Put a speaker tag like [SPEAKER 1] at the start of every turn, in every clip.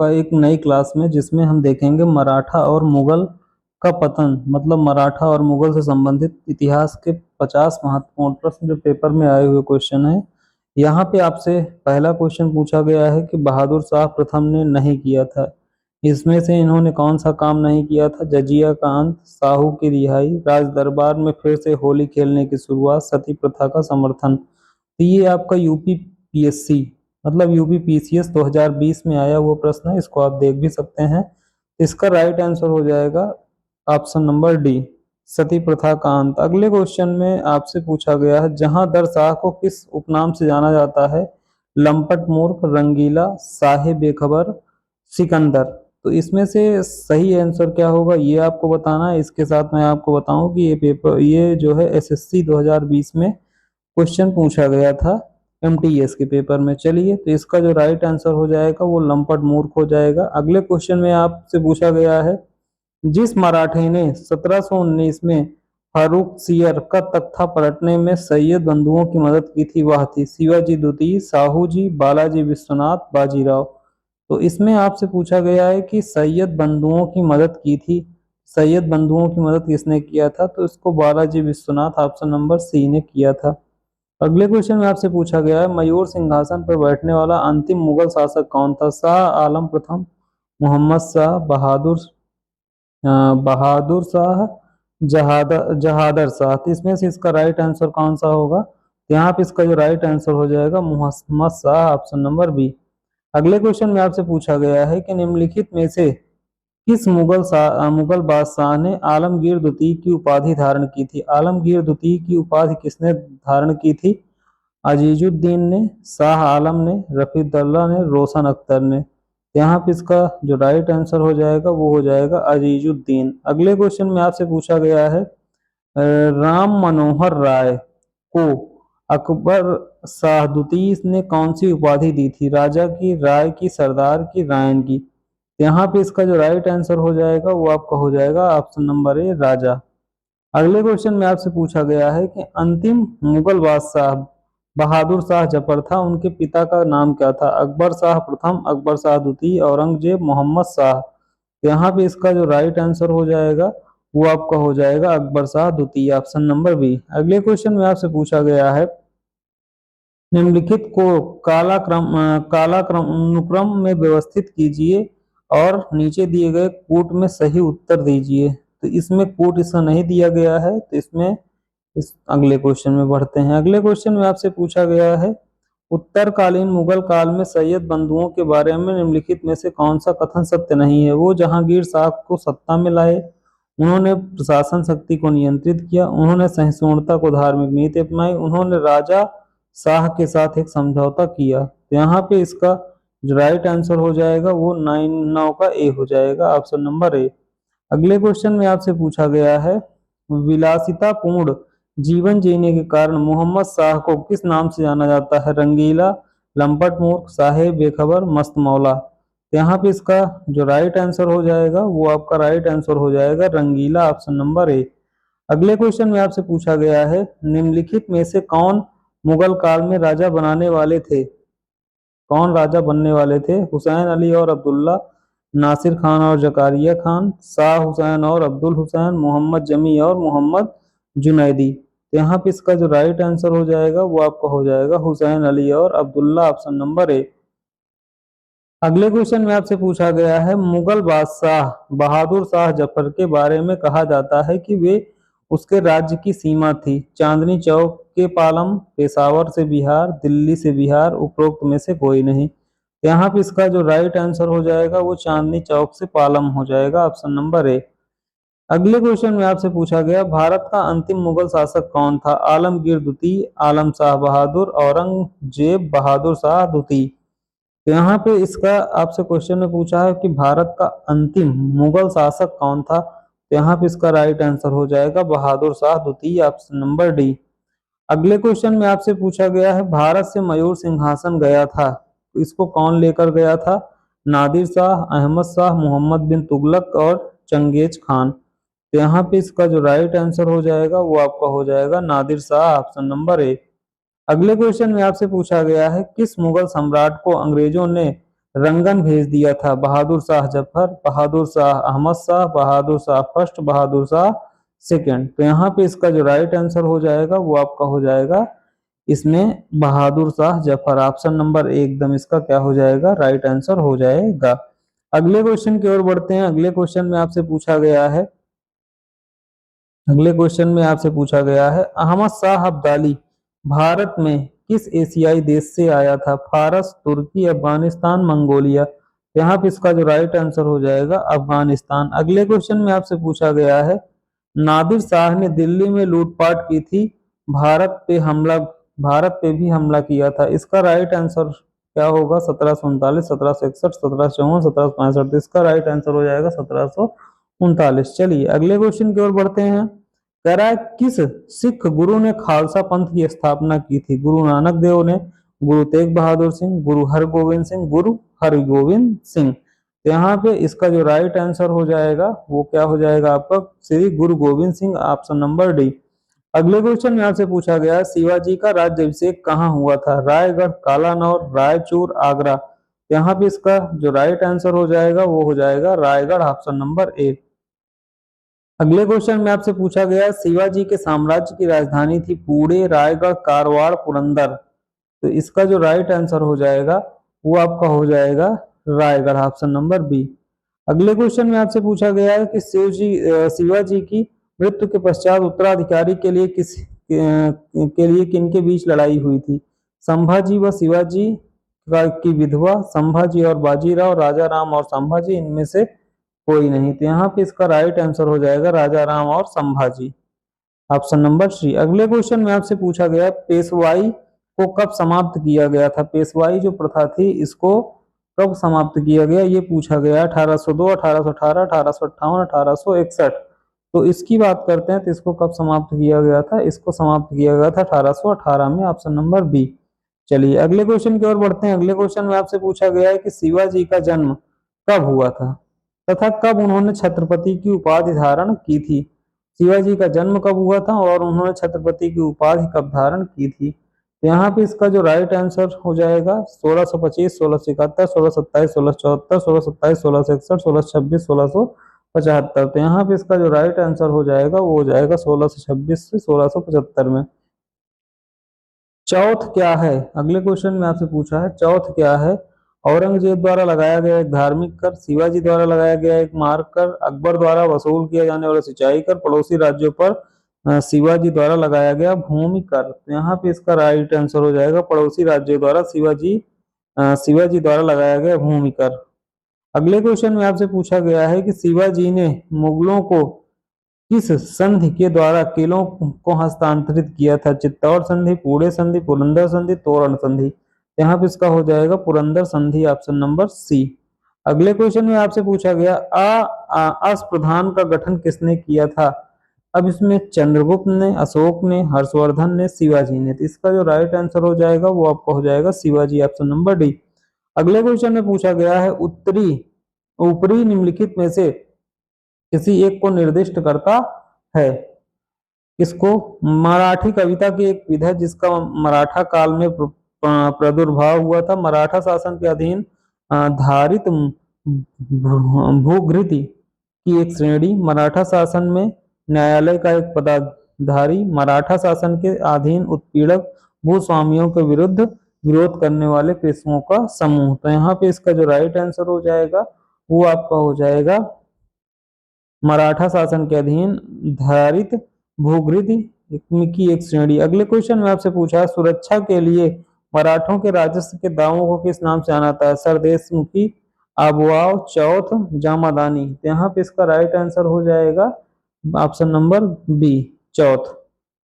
[SPEAKER 1] एक नई क्लास में, जिसमें हम देखेंगे मराठा और मुगल का पतन, मतलब मराठा और मुगल से संबंधित इतिहास के 50 महत्वपूर्ण प्रश्न जो पेपर में आए हुए क्वेश्चन है। यहाँ पे आपसे पहला क्वेश्चन पूछा गया है कि बहादुर शाह प्रथम ने नहीं किया था, इसमें से इन्होंने कौन सा काम नहीं किया था? जजिया का अंत, साहू की रिहाई, राज दरबार में फिर से होली खेलने की शुरुआत, सती प्रथा का समर्थन। तो ये आपका यूपी पीएससी, मतलब यूपी पीसीएस 2020 में आया हुआ प्रश्न है, इसको आप देख भी सकते हैं। इसका राइट आंसर हो जाएगा ऑप्शन नंबर डी, सती प्रथा का अंत। अगले क्वेश्चन में आपसे पूछा गया है, जहांदर शाह को किस उपनाम से जाना जाता है? लंपट मूर्ख, रंगीला, साहे बेखबर, सिकंदर। तो इसमें से सही आंसर क्या होगा ये आपको बताना है। इसके साथ मैं आपको बताऊं कि ये जो है एसएससी 2020 में क्वेश्चन पूछा गया था एमटीएस के पेपर में। चलिए, तो इसका जो राइट आंसर हो जाएगा वो लंपट मूर्ख हो जाएगा। अगले क्वेश्चन में आपसे पूछा गया है, जिस मराठे ने 1719 में फारूक सियर का तख्ता पलटने में सैयद बंधुओं की मदद की थी वह थी? शिवाजी द्वितीय, साहू जी, बालाजी विश्वनाथ, बाजीराव। तो इसमें आपसे पूछा गया है कि सैयद बंधुओं की मदद की थी, सैयद बंधुओं की मदद किसने किया था? तो इसको Balaji Vishwanath, option number C ने किया था। अगले क्वेश्चन में आपसे पूछा गया है, मयूर सिंहासन पर बैठने वाला अंतिम मुगल शासक कौन था? शाह आलम प्रथम, मोहम्मद शाह, बहादुर शाह, जहादर शाह। तो इसमें से इसका राइट आंसर कौन सा होगा? तो यहाँ पे इसका जो राइट आंसर हो जाएगा Mohammed Shah, option number B. अगले क्वेश्चन में आपसे पूछा गया है कि निम्नलिखित में से किस मुगल बादशाह ने आलमगीर द्वितीय की उपाधि धारण की थी? आलमगीर द्वितीय की उपाधि किसने धारण की थी? अजीजुद्दीन ने, शाह आलम ने, रफीदुल्लाह ने, रोशन अख्तर ने। यहाँ पे इसका जो राइट आंसर हो जाएगा वो हो जाएगा अजीजुद्दीन। अगले क्वेश्चन में आपसे पूछा गया है, राम मनोहर राय को अकबर शाह द्वितीय ने कौन सी उपाधि दी थी? राजा की, राय की, सरदार की, रायन की। यहाँ पे इसका जो राइट आंसर हो जाएगा वो आपका हो जाएगा ऑप्शन नंबर ए, राजा। अगले क्वेश्चन में आपसे पूछा गया है कि अंतिम मुगल बादशाह बहादुर शाह जफर था, उनके पिता का नाम क्या था? अकबर शाह प्रथम, अकबर शाह द्वितीय, औरंगजेब, मोहम्मद शाह। तो यहाँ पे इसका जो राइट आंसर हो जाएगा वो आपका हो जाएगा अकबर शाह द्वितीय, ऑप्शन नंबर बी। अगले क्वेश्चन में आपसे पूछा गया है, निम्नलिखित को कालाक्रम अनुक्रम में व्यवस्थित कीजिए और नीचे दिए गए कूट में सही उत्तर दीजिए। तो इसमें कूट इसका नहीं दिया गया है, तो इसमें इस अगले क्वेश्चन में बढ़ते हैं। अगले क्वेश्चन में आपसे पूछा गया है, उत्तरकालीन मुगल काल में सैयद बंधुओं के बारे में निम्नलिखित में से कौन सा कथन सत्य नहीं है? वो जहांगीर शाह को सत्ता में लाए, उन्होंने प्रशासन शक्ति को नियंत्रित किया, उन्होंने सहिष्णुता को धार्मिक नीति अपनाई, उन्होंने राजा शाह के साथ एक समझौता किया। तो यहाँ पे इसका जो राइट आंसर हो जाएगा वो 9 का ए हो जाएगा, ऑप्शन नंबर ए। अगले क्वेश्चन में आपसे पूछा गया है, विलासितापूर्ण जीवन जीने के कारण मोहम्मद शाह को किस नाम से जाना जाता है? रंगीला, लंपट मूर्ख, साहेब बेखबर, मस्त मौला। तो यहाँ पे इसका जो राइट आंसर हो जाएगा वो आपका राइट आंसर हो जाएगा रंगीला, ऑप्शन नंबर ए। अगले क्वेश्चन में आपसे पूछा गया है, निम्नलिखित में से कौन मुगल काल में राजा बनाने वाले थे? कौन राजा बनने वाले थे? हुसैन अली और अब्दुल्ला, नासिर खान और जकारिया खान, शाह हुसैन और अब्दुल हुसैन, मोहम्मद जमी और मोहम्मद जुनैदी। तो यहाँ पे इसका जो राइट आंसर हो जाएगा वो आपका हो जाएगा हुसैन अली और अब्दुल्ला, ऑप्शन नंबर ए। अगले क्वेश्चन में आपसे पूछा गया है, मुगल बादशाह बहादुर शाह जफर के बारे में कहा जाता है कि वे उसके राज्य की सीमा थी चांदनी चौक के पालम, पेशावर से बिहार, दिल्ली से बिहार, उपरोक्त में से कोई नहीं। यहाँ पे इसका जो राइट आंसर हो जाएगा वो चांदनी चौक से पालम हो जाएगा, ऑप्शन नंबर ए। अगले क्वेश्चन में आपसे पूछा गया, भारत का अंतिम मुगल शासक कौन था? आलमगीर द्वितीय, आलम शाह बहादुर, औरंगजेब बहादुर शाह द्वितीय। तो यहाँ पे इसका आपसे क्वेश्चन में पूछा है कि भारत का अंतिम मुगल शासक कौन था? तो यहाँ पे इसका राइट आंसर हो जाएगा बहादुर शाह द्वितीय, ऑप्शन नंबर डी। अगले क्वेश्चन में आपसे पूछा गया है, भारत से मयूर सिंहासन गया था, तो इसको कौन लेकर गया था? नादिर शाह, अहमद शाह, मोहम्मद बिन तुगलक और चंगेज खान। तो यहाँ पे इसका जो राइट आंसर हो जाएगा वो आपका हो जाएगा नादिर शाह, ऑप्शन नंबर ए। अगले क्वेश्चन में आपसे पूछा गया है, किस मुगल सम्राट को अंग्रेजों ने रंगन भेज दिया था? बहादुर शाह जफर, बहादुर शाह अहमद शाह, बहादुर शाह फर्स्ट, बहादुर शाह सेकंड। तो यहाँ पे इसका जो राइट आंसर हो जाएगा वो आपका हो जाएगा इसमें Bahadur Shah Zafar. Option number A एकदम इसका क्या हो जाएगा? राइट आंसर हो जाएगा। अगले क्वेश्चन की ओर बढ़ते हैं। अगले क्वेश्चन में आपसे पूछा गया है, अहमद शाह अब्दाली भारत में किस एशियाई देश से आया था? फारस, तुर्की, अफगानिस्तान, मंगोलिया। यहाँ पे इसका जो राइट आंसर हो जाएगा अफगानिस्तान। अगले क्वेश्चन में आपसे पूछा गया है, नादिर शाह ने दिल्ली में लूटपाट की थी, भारत पे भी हमला किया था। इसका राइट आंसर क्या होगा? 1739, 1761, 1754, 1765। इसका राइट आंसर हो जाएगा 1739। चलिए अगले क्वेश्चन की ओर बढ़ते हैं। कह रहा है किस सिख गुरु ने खालसा पंथ की स्थापना की थी? गुरु नानक देव ने, गुरु तेग बहादुर सिंह, गुरु हरगोविंद सिंह, गुरु हरगोविंद सिंह। तो यहाँ पे इसका जो राइट आंसर हो जाएगा वो क्या हो जाएगा आपका? श्री गुरु Govind Singh, option number D. अगले क्वेश्चन में आपसे पूछा गया शिवाजी का राज्याभिषेक कहाँ हुआ था? रायगढ़, कालानौर, रायचूर, आगरा। यहाँ पे इसका जो राइट आंसर हो जाएगा वो हो जाएगा रायगढ़, ऑप्शन नंबर ए। अगले क्वेश्चन में आपसे पूछा गया शिवाजी के साम्राज्य की राजधानी थी पुणे, रायगढ़, कारवाड़, पुरंदर। तो इसका जो राइट आंसर हो जाएगा वो आपका हो जाएगा रायगढ़, ऑप्शन नंबर बी। अगले क्वेश्चन में आपसे पूछा गया है कि शिवाजी की मृत्यु के पश्चात उत्तराधिकारी के लिए किनके बीच लड़ाई हुई थी? संभाजी व शिवाजी की विधवा, संभाजी और बाजीराव, राजा राम और संभाजी, इनमें से कोई नहीं। तो यहाँ पे इसका राइट आंसर हो जाएगा राजा राम और संभाजी, ऑप्शन नंबर सी। अगले क्वेश्चन में आपसे पूछा गया पेशवाई को कब समाप्त किया गया था? पेशवाई जो प्रथा थी इसको कब समाप्त किया गया ये पूछा गया। 1802, 1818, 1858, 1861। तो इसकी बात करते हैं तो इसको कब समाप्त किया गया था? इसको समाप्त किया गया था 1818 में, ऑप्शन नंबर बी। चलिए अगले क्वेश्चन की ओर बढ़ते हैं। अगले क्वेश्चन में आपसे पूछा गया है कि शिवाजी का जन्म कब हुआ था तथा कब उन्होंने छत्रपति की उपाधि धारण की थी? शिवाजी का जन्म कब हुआ था और उन्होंने छत्रपति की उपाधि कब धारण की थी? तो यहाँ पे इसका जो राइट आंसर हो जाएगा 1625, 1671, 1627, 1674, 1627, 1661, 1626, 1675। तो यहाँ पे इसका जो राइट आंसर हो जाएगा वो हो जाएगा 1626 से 1675 में। चौथ क्या है? अगले क्वेश्चन में आपसे पूछा है चौथ क्या है? औरंगजेब द्वारा लगाया गया एक धार्मिक कर, शिवाजी द्वारा लगाया गया एक मार्ग कर, अकबर द्वारा वसूल किया जाने वाला सिंचाई कर, पड़ोसी राज्यों पर शिवाजी द्वारा लगाया गया भूमि कर। तो यहाँ पे इसका राइट आंसर हो जाएगा पड़ोसी राज्यों द्वारा शिवाजी द्वारा लगाया गया भूमि कर। अगले क्वेश्चन में आपसे पूछा गया है कि शिवाजी ने मुगलों को किस संधि के द्वारा किलों को हस्तांतरित किया था? चित्तौड़ संधि, पुणे संधि, पुरंदर संधि, तोरण संधि। यहाँ पे इसका हो जाएगा पुरंदर संधि, ऑप्शन नंबर सी। अगले क्वेश्चन में आपसे पूछा गया अष्टप्रधान का गठन किसने किया था? अब इसमें चंद्रगुप्त ने, अशोक ने, हर्षवर्धन ने, शिवाजी ने। तो इसका जो राइट आंसर हो जाएगा वो आपका हो जाएगा शिवाजी, ऑप्शन नंबर डी। अगले क्वेश्चन में पूछा गया है ऊपरी निम्नलिखित में से किसी एक को निर्दिष्ट करता है। इसको मराठी कविता की एक विधा जिसका मराठा काल में प्रादुर्भाव हुआ था। मराठा शासन के अधीन धारित भूघृति की एक श्रेणी, मराठा शासन में न्यायालय का एक पदाधिकारी, मराठा शासन के अधीन उत्पीड़क भूस्वामियों के विरुद्ध विरोध करने वाले कृषकों का समूह। तो यहाँ पे इसका जो राइट आंसर हो जाएगा वो आपका हो जाएगा मराठा शासन के अधीन धारित भूघृति की एक श्रेणी। अगले क्वेश्चन में आपसे पूछा सुरक्षा के लिए मराठों के राजस्व के दावों को किस नाम से जाना जाता है? सरदेशमुखी, आबुआव, चौथ, जामादानी। तो यहाँ पे इसका राइट आंसर हो जाएगा ऑप्शन नंबर बी, चौथ।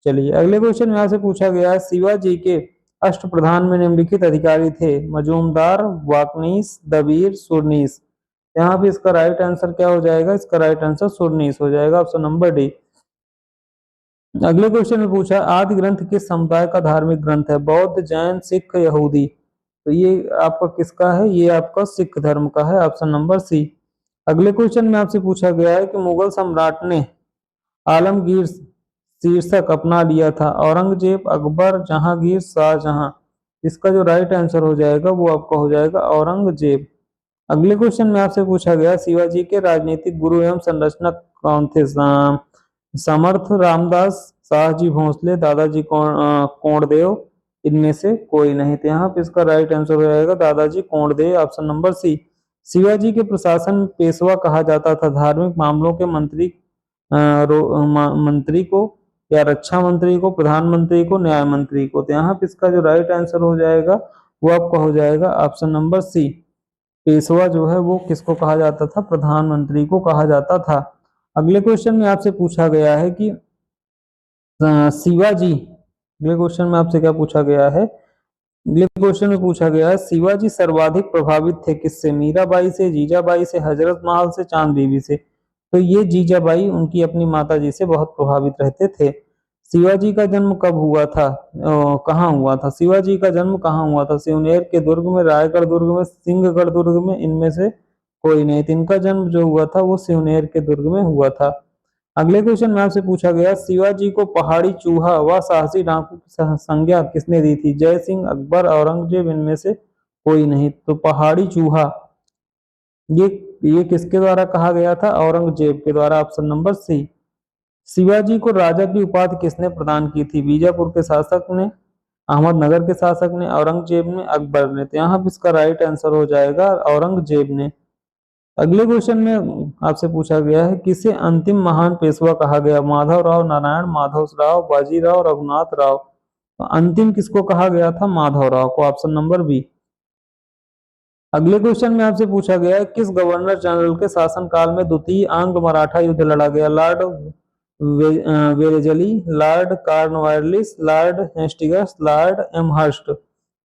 [SPEAKER 1] चलिए अगले क्वेश्चन में आपसे पूछा गया है शिवाजी के अष्टप्रधान में निम्नलिखित अधिकारी थे? मजूमदार, वाकनीस, दबीर, सुरनीस। यहाँ पे इसका राइट आंसर क्या हो जाएगा? इसका राइट आंसर सुरनीस हो जाएगा, ऑप्शन नंबर डी। अगले क्वेश्चन में पूछा आदि ग्रंथ किस समुदाय का धार्मिक ग्रंथ है? बौद्ध, जैन, सिख, यहूदी। तो ये आपका किसका है? ये आपका सिख धर्म का है, ऑप्शन नंबर सी। अगले क्वेश्चन में आपसे पूछा गया है कि मुगल सम्राट ने आलमगीर शीर्षक अपना लिया था? औरंगजेब, अकबर, जहांगीर, शाहजहां। इसका जो राइट आंसर हो जाएगा वो आपका हो जाएगा औरंगजेब। अगले क्वेश्चन में आपसे पूछा गया शिवाजी के राजनीतिक गुरु एवं संरचना कौन थे? समर्थ रामदास, शाहजी भोसले, दादाजी कोंडदेव, इनमें से कोई नहीं। तो यहाँ पे इसका राइट आंसर हो जाएगा Dadaji Kondadev, option number C. Shivaji के प्रशासन में पेशवा कहा जाता था धार्मिक मामलों के मंत्री मंत्री को, या रक्षा मंत्री को, प्रधानमंत्री को, न्याय मंत्री को। तो यहाँ पे इसका जो राइट आंसर हो जाएगा वो आपका हो जाएगा ऑप्शन नंबर सी। पेशवा जो है वो किसको कहा जाता था? प्रधानमंत्री को कहा जाता था। अगले क्वेश्चन में आपसे पूछा गया है कि शिवाजी, अगले क्वेश्चन में आपसे क्या पूछा गया है? अगले क्वेश्चन में पूछा गया है शिवाजी सर्वाधिक प्रभावित थे किससे? मीराबाई से, जीजाबाई से, हजरत महल से, चांद बीबी से। तो ये जीजाबाई उनकी अपनी माता जी से बहुत प्रभावित रहते थे। शिवाजी का जन्म कब हुआ था? कहाँ हुआ था? शिवाजी का जन्म कहाँ हुआ था? सिवनेर के दुर्ग में, रायगढ़ दुर्ग में, सिंहगढ़ दुर्ग में, इनमें से कोई नहीं। तो इनका जन्म जो हुआ था वो सिवनेर के दुर्ग में हुआ था। अगले क्वेश्चन में आपसे पूछा गया शिवाजी को पहाड़ी चूहा व साहसी डाकू की संज्ञा किसने दी थी? जय सिंह, अकबर, औरंगजेब, इनमें से कोई नहीं। तो पहाड़ी चूहा ये ये किसके द्वारा कहा गया था? औरंगजेब के द्वारा, ऑप्शन नंबर सी। शिवाजी को राजा की उपाधि किसने प्रदान की थी? बीजापुर के शासक ने, अहमदनगर के शासक ने, औरंगजेब ने, अकबर ने। तो यहाँ पे इसका राइट आंसर हो जाएगा औरंगजेब ने। अगले क्वेश्चन में आपसे पूछा गया है किसे अंतिम महान पेशवा कहा गया? माधव राव, नारायण माधव राव, बाजीराव, रघुनाथ राव। तो अंतिम किसको कहा गया था? माधव राव को, ऑप्शन नंबर बी। अगले क्वेश्चन में आपसे पूछा गया है किस गवर्नर जनरल के शासनकाल में द्वितीय आंग्ल मराठा युद्ध लड़ा गया? Lord Wellesley, Lord Cornwallis, Lord Hastings, Lord Amherst.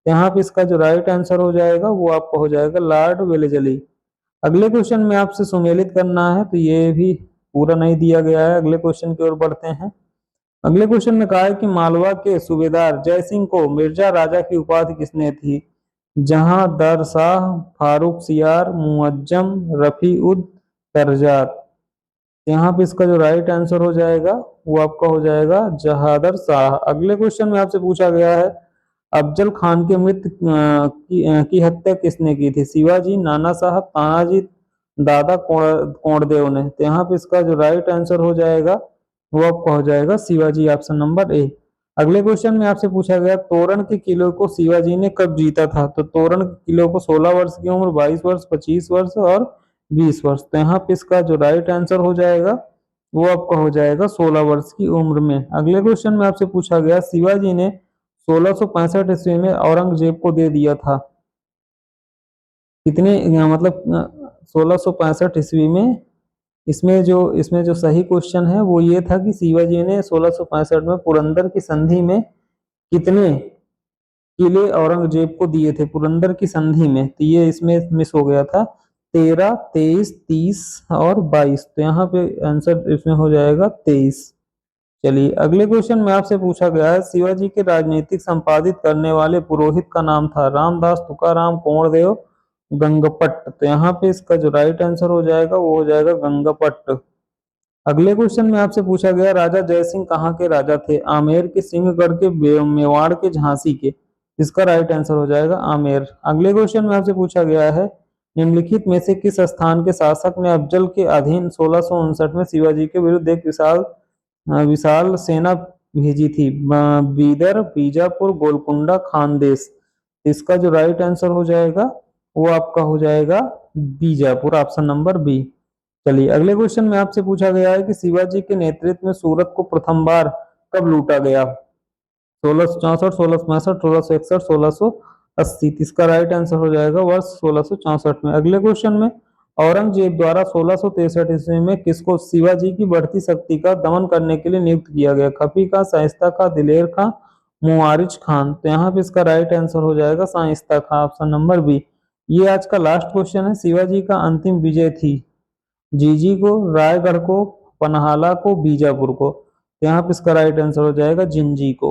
[SPEAKER 1] यहाँ पे इसका जो राइट आंसर हो जाएगा वो आपका हो जाएगा लॉर्ड वेलेजली। अगले क्वेश्चन में आपसे सुमेलित करना है, तो ये भी पूरा नहीं दिया गया है। अगले क्वेश्चन की ओर बढ़ते हैं। अगले क्वेश्चन में कहा है कि मालवा के सूबेदार जय सिंह को मिर्जा राजा की उपाधि किसने थी? जहां दर शाह, फारूक सियार, मुअज्जम, रफी उद करजात। यहाँ पे इसका जो राइट आंसर हो जाएगा वो आपका हो जाएगा जहादर शाह। अगले क्वेश्चन में आपसे पूछा गया है अफजल खान के मृत्यु की हत्या किसने की थी? शिवाजी, नाना साहब, तानाजी, दादा कोंडदेव ने। तो यहाँ पे इसका जो राइट आंसर हो जाएगा वो आपका हो जाएगा शिवाजी, ऑप्शन नंबर ए। अगले क्वेश्चन में आपसे पूछा गया तोरण के किले को शिवाजी ने कब जीता था? तो तोरण के किले को 16 वर्ष की उम्र, 22 वर्ष, 25 वर्ष और 20 वर्ष। तो यहाँ पे इसका जो राइट आंसर हो जाएगा वो आपका हो जाएगा 16 वर्ष की उम्र में। अगले क्वेश्चन में आपसे पूछा गया शिवाजी ने 1665 ईस्वी में औरंगजेब को दे दिया था कितने, मतलब 1665 ईस्वी में। इसमें जो सही क्वेश्चन है वो ये था कि शिवाजी ने 1665 में पुरंदर की संधि में कितने किले औरंगजेब को दिए थे? पुरंदर की संधि में। तो ये इसमें मिस हो गया था, 13, 23, 30 और 22। तो यहाँ पे आंसर इसमें हो जाएगा 23। चलिए अगले क्वेश्चन में आपसे पूछा गया है शिवाजी के राजनीतिक संपादित करने वाले पुरोहित का नाम था? रामदास, तुकाराम, कोंडदेव, गंगपट। तो यहाँ पे इसका जो राइट आंसर हो जाएगा वो हो जाएगा गंगपट। अगले क्वेश्चन में आपसे पूछा गया राजा जयसिंह कहाँ के राजा थे? आमेर के, सिंहगढ़ के, मेवाड़ के, झांसी के। इसका राइट आंसर हो जाएगा आमेर। अगले क्वेश्चन में आपसे पूछा गया है निम्नलिखित में से किस स्थान के शासक ने अफजल के अधीन 1659 में शिवाजी के विरुद्ध एक विशाल सेना भेजी थी? बीदर, बीजापुर, गोलकुंडा, खानदेश। इसका जो राइट आंसर हो जाएगा वो आपका हो जाएगा बीजापुर, ऑप्शन नंबर बी। चलिए अगले क्वेश्चन में आपसे पूछा गया है कि शिवाजी के नेतृत्व में सूरत को प्रथम बार कब लूटा गया? 1664, 1665, 1661, 1680। इसका राइट आंसर हो जाएगा वर्ष 1664 में। अगले क्वेश्चन में औरंगजेब द्वारा 1663 ईस्वी में किसको शिवाजी की बढ़ती शक्ति का दमन करने के लिए नियुक्त किया गया? खपी खां, शाइस्ता खां, दिलेर खां, मुआरिज खान। तो यहाँ पे इसका राइट आंसर हो जाएगा शाइस्ता खां, ऑप्शन नंबर बी। ये आज का लास्ट क्वेश्चन है। शिवाजी का अंतिम विजय थी जीजी को, रायगढ़ को, पन्हाला को, बीजापुर को। तो यहाँ पे इसका राइट आंसर हो जाएगा जिंजी को।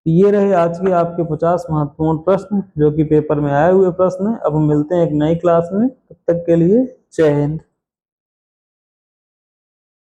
[SPEAKER 1] तो ये रहे आज के आपके 50 महत्वपूर्ण प्रश्न जो कि पेपर में आए हुए प्रश्न है। अब मिलते हैं एक नई क्लास में, तब तक के लिए जय हिंद।